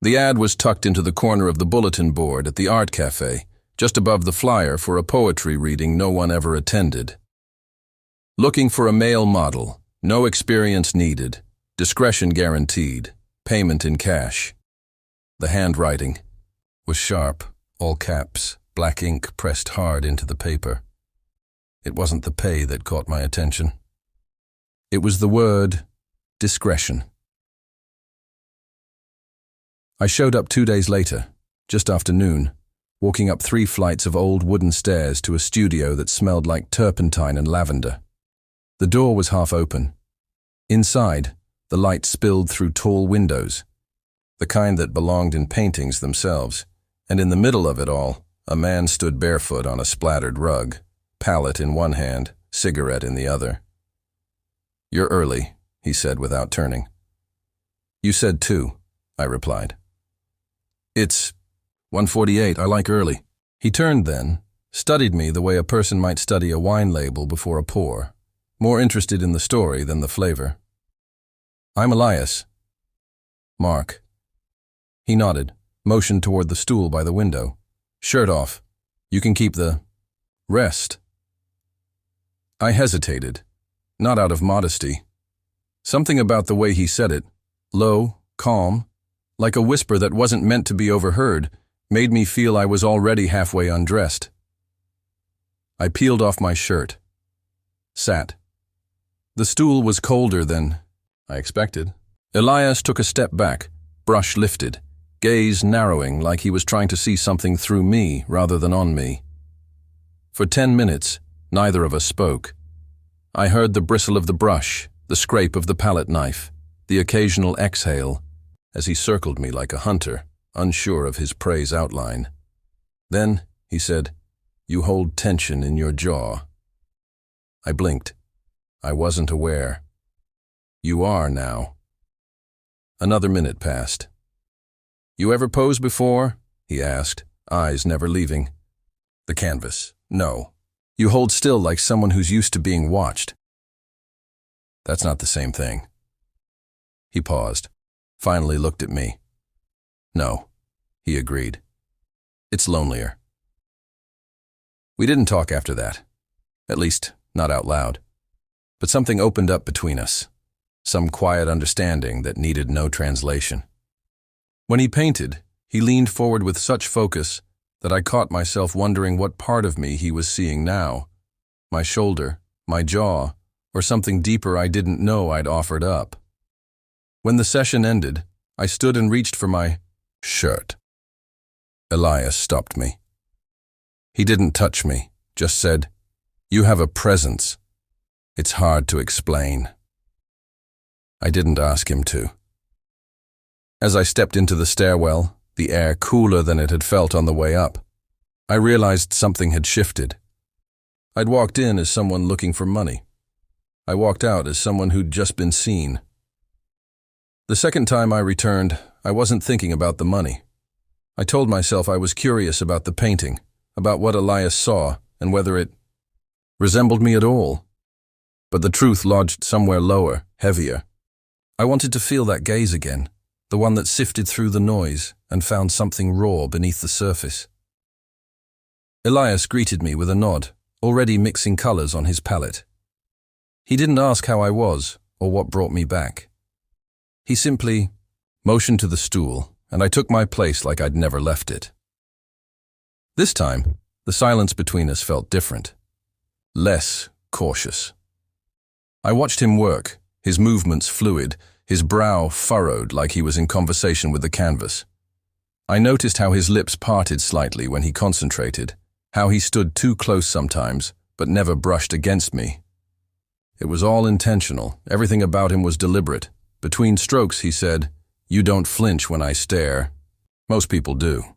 The ad was tucked into the corner of the bulletin board at the art cafe, just above the flyer for a poetry reading no one ever attended. Looking for a male model, no experience needed, discretion guaranteed, payment in cash. The handwriting was sharp, all caps, black ink pressed hard into the paper. It wasn't the pay that caught my attention. It was the word discretion. I showed up 2 days later, just after noon, walking up 3 flights of old wooden stairs to a studio that smelled like turpentine and lavender. The door was half open. Inside, the light spilled through tall windows, the kind that belonged in paintings themselves, and in the middle of it all, a man stood barefoot on a splattered rug, palette in one hand, cigarette in the other. "You're early," he said without turning. "You said 2, I replied. "It's 1:48, I like early." He turned then, studied me the way a person might study a wine label before a pour, more interested in the story than the flavor. "I'm Elias." "Mark." He nodded, motioned toward the stool by the window. "Shirt off. You can keep the rest." I hesitated, not out of modesty. Something about the way he said it, low, calm, like a whisper that wasn't meant to be overheard, made me feel I was already halfway undressed. I peeled off my shirt. Sat. The stool was colder than I expected. Elias took a step back, brush lifted, gaze narrowing like he was trying to see something through me rather than on me. For 10 minutes, neither of us spoke. I heard the bristle of the brush, the scrape of the palette knife, the occasional exhale, as he circled me like a hunter, unsure of his prey's outline. Then, he said, "You hold tension in your jaw." I blinked. I wasn't aware. "You are now." Another minute passed. "You ever posed before?" he asked, eyes never leaving. The canvas. "No." "You hold still like someone who's used to being watched." "That's not the same thing." He paused, finally looked at me. "No," he agreed. "It's lonelier." We didn't talk after that. At least, not out loud. But something opened up between us. Some quiet understanding that needed no translation. When he painted, he leaned forward with such focus that I caught myself wondering what part of me he was seeing now. My shoulder, my jaw, or something deeper I didn't know I'd offered up. When the session ended, I stood and reached for my shirt. Elias stopped me. He didn't touch me, just said, "You have a presence. It's hard to explain." I didn't ask him to. As I stepped into the stairwell, the air cooler than it had felt on the way up, I realized something had shifted. I'd walked in as someone looking for money. I walked out as someone who'd just been seen. The second time I returned, I wasn't thinking about the money. I told myself I was curious about the painting, about what Elias saw, and whether it resembled me at all. But the truth lodged somewhere lower, heavier. I wanted to feel that gaze again, the one that sifted through the noise and found something raw beneath the surface. Elias greeted me with a nod, already mixing colors on his palette. He didn't ask how I was or what brought me back. He simply motioned to the stool, and I took my place like I'd never left it. This time, the silence between us felt different, less cautious. I watched him work, his movements fluid, his brow furrowed like he was in conversation with the canvas. I noticed how his lips parted slightly when he concentrated, how he stood too close sometimes, but never brushed against me. It was all intentional, everything about him was deliberate. Between strokes, he said, "You don't flinch when I stare. Most people do."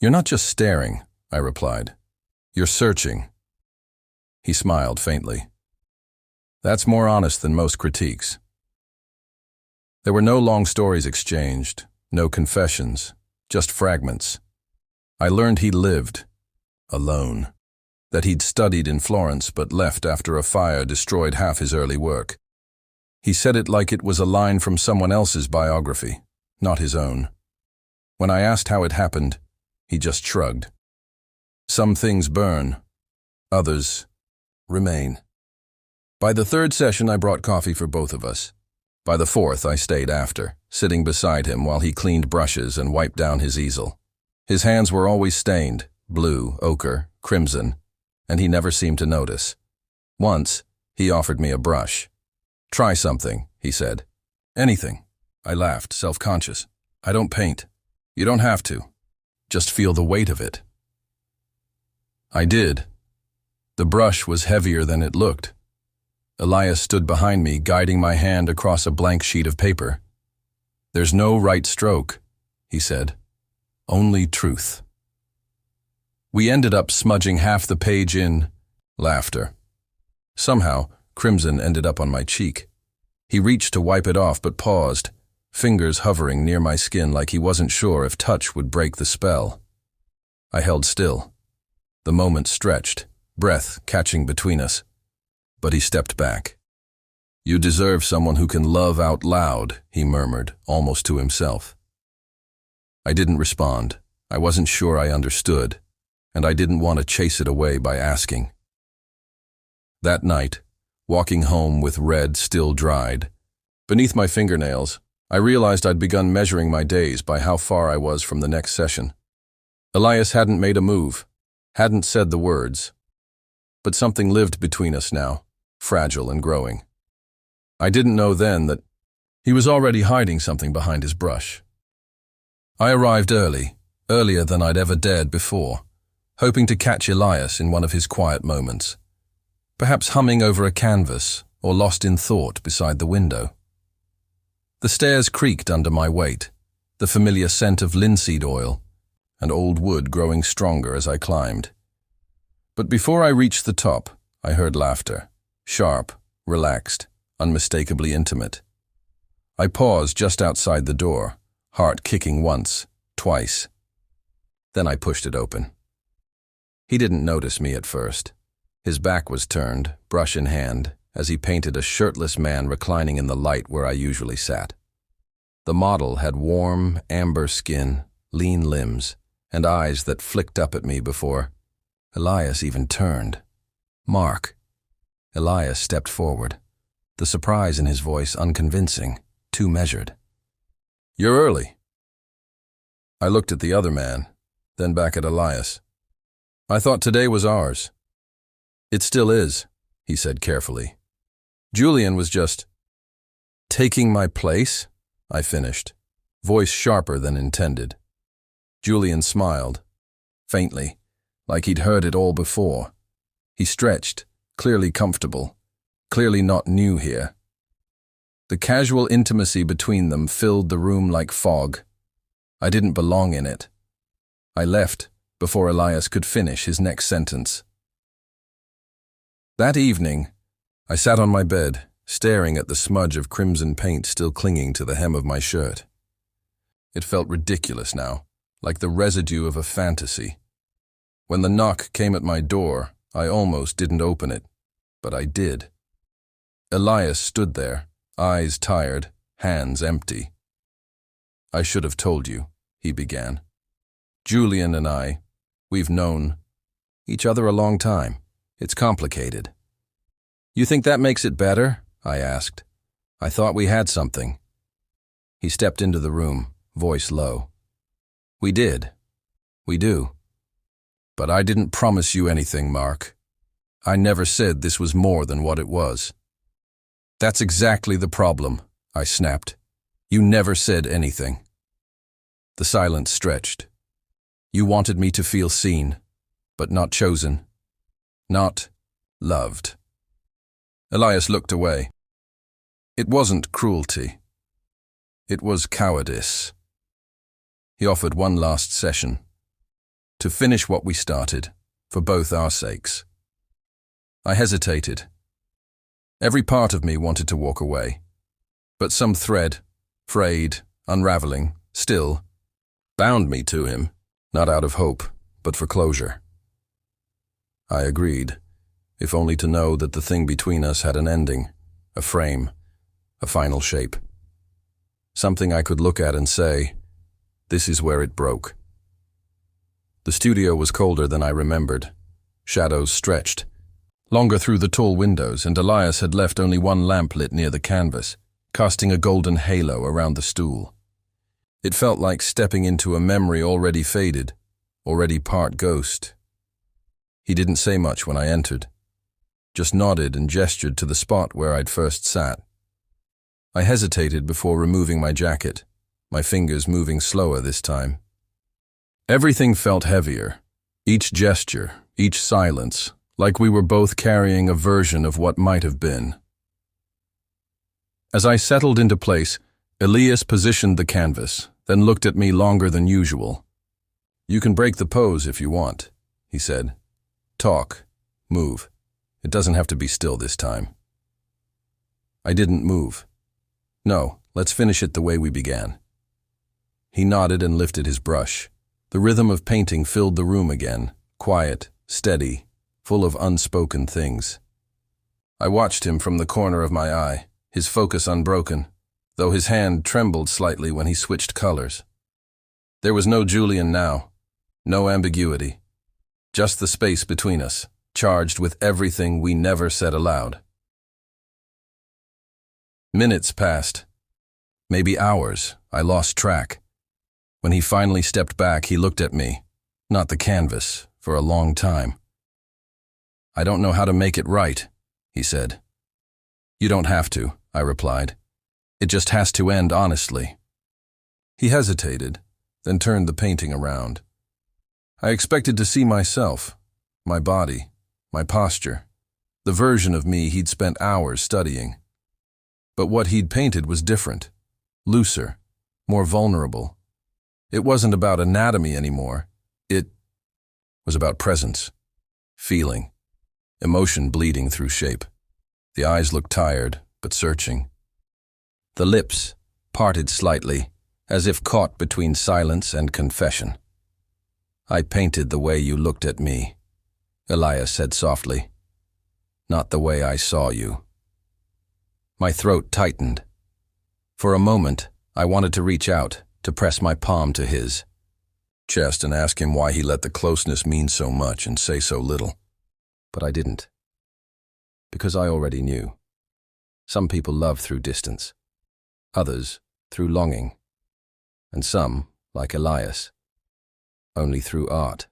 "You're not just staring," I replied. "You're searching." He smiled faintly. "That's more honest than most critiques." There were no long stories exchanged, no confessions, just fragments. I learned he lived alone, that he'd studied in Florence but left after a fire destroyed half his early work. He said it like it was a line from someone else's biography, not his own. When I asked how it happened, he just shrugged. Some things burn, others remain. By the third session, I brought coffee for both of us. By the fourth, I stayed after, sitting beside him while he cleaned brushes and wiped down his easel. His hands were always stained, blue, ochre, crimson, and he never seemed to notice. Once, he offered me a brush. "Try something," he said. "Anything." I laughed, self-conscious. "I don't paint." "You don't have to. Just feel the weight of it." I did. The brush was heavier than it looked. Elias stood behind me, guiding my hand across a blank sheet of paper. "There's no right stroke," he said. "Only truth." We ended up smudging half the page in laughter. Somehow, crimson ended up on my cheek. He reached to wipe it off but paused, fingers hovering near my skin like he wasn't sure if touch would break the spell. I held still. The moment stretched, breath catching between us. But he stepped back. "You deserve someone who can love out loud," he murmured, almost to himself. I didn't respond. I wasn't sure I understood, and I didn't want to chase it away by asking. That night, walking home with red still dried, beneath my fingernails, I realized I'd begun measuring my days by how far I was from the next session. Elias hadn't made a move, hadn't said the words, but something lived between us now, fragile and growing. I didn't know then that he was already hiding something behind his brush. I arrived early, earlier than I'd ever dared before, hoping to catch Elias in one of his quiet moments, perhaps humming over a canvas or lost in thought beside the window. The stairs creaked under my weight, the familiar scent of linseed oil and old wood growing stronger as I climbed. But before I reached the top, I heard laughter, sharp, relaxed, unmistakably intimate. I paused just outside the door, heart kicking once, twice. Then I pushed it open. He didn't notice me at first. His back was turned, brush in hand, as he painted a shirtless man reclining in the light where I usually sat. The model had warm, amber skin, lean limbs, and eyes that flicked up at me before Elias even turned. "Mark." Elias stepped forward, the surprise in his voice unconvincing, too measured. "You're early." I looked at the other man, then back at Elias. "I thought today was ours." "It still is," he said carefully. "Julian was just taking my place," I finished, voice sharper than intended. Julian smiled, faintly, like he'd heard it all before. He stretched, clearly comfortable, clearly not new here. The casual intimacy between them filled the room like fog. I didn't belong in it. I left before Elias could finish his next sentence. That evening, I sat on my bed, staring at the smudge of crimson paint still clinging to the hem of my shirt. It felt ridiculous now, like the residue of a fantasy. When the knock came at my door, I almost didn't open it, but I did. Elias stood there, eyes tired, hands empty. "I should have told you," he began. "Julian and we've known each other a long time. It's complicated." "You think that makes it better?" I asked. "I thought we had something." He stepped into the room, voice low. "We did. We do. But I didn't promise you anything, Mark. I never said this was more than what it was." "That's exactly the problem," I snapped. "You never said anything." The silence stretched. "You wanted me to feel seen, but not chosen. Not loved." Elias looked away. "It wasn't cruelty. It was cowardice." He offered one last session, to finish what we started, for both our sakes. I hesitated. Every part of me wanted to walk away, but some thread, frayed, unraveling, still, bound me to him, not out of hope, but for closure. I agreed, if only to know that the thing between us had an ending, a frame, a final shape. something I could look at and say, "This is where it broke." The studio was colder than I remembered. Shadows stretched longer through the tall windows, and Elias had left only one lamp lit near the canvas, casting a golden halo around the stool. It felt like stepping into a memory already faded, already part ghost. He didn't say much when I entered, just nodded and gestured to the spot where I'd first sat. I hesitated before removing my jacket, my fingers moving slower this time. Everything felt heavier, each gesture, each silence, like we were both carrying a version of what might have been. As I settled into place, Elias positioned the canvas, then looked at me longer than usual. "You can break the pose if you want," he said. "Talk, move. It doesn't have to be still this time." I didn't move. "No, let's finish it the way we began." He nodded and lifted his brush. The rhythm of painting filled the room again, quiet, steady, full of unspoken things. I watched him from the corner of my eye, his focus unbroken, though his hand trembled slightly when he switched colors. There was no Julian now, no ambiguity, just the space between us, charged with everything we never said aloud. Minutes passed, maybe hours. I lost track. When he finally stepped back, he looked at me, not the canvas, for a long time. "I don't know how to make it right," he said. "You don't have to," I replied. "It just has to end honestly." He hesitated, then turned the painting around. I expected to see myself, my body, my posture, the version of me he'd spent hours studying. But what he'd painted was different, looser, more vulnerable. It wasn't about anatomy anymore. It was about presence, feeling, emotion bleeding through shape. The eyes looked tired, but searching. The lips parted slightly, as if caught between silence and confession. "I painted the way you looked at me," Elias said softly. "Not the way I saw you." My throat tightened. For a moment, I wanted to reach out, to press my palm to his chest and ask him why he let the closeness mean so much and say so little. But I didn't. Because I already knew. Some people love through distance, others through longing, and some, like Elias, only through art.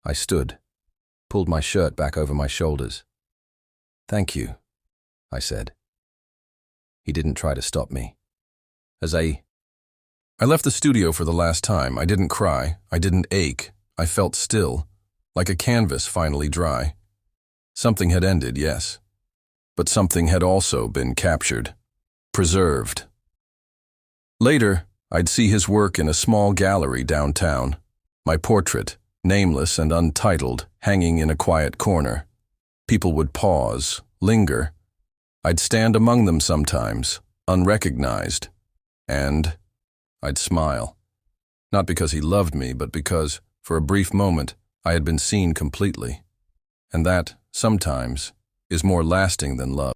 I stood, pulled my shirt back over my shoulders. "Thank you," I said. He didn't try to stop me. As I left the studio for the last time, I didn't cry, I didn't ache, I felt still, like a canvas finally dry. Something had ended, yes, but something had also been captured, preserved. Later, I'd see his work in a small gallery downtown, my portrait, nameless and untitled, hanging in a quiet corner. People would pause, linger. I'd stand among them sometimes, unrecognized, and I'd smile. Not because he loved me, but because, for a brief moment, I had been seen completely. And that, sometimes, is more lasting than love.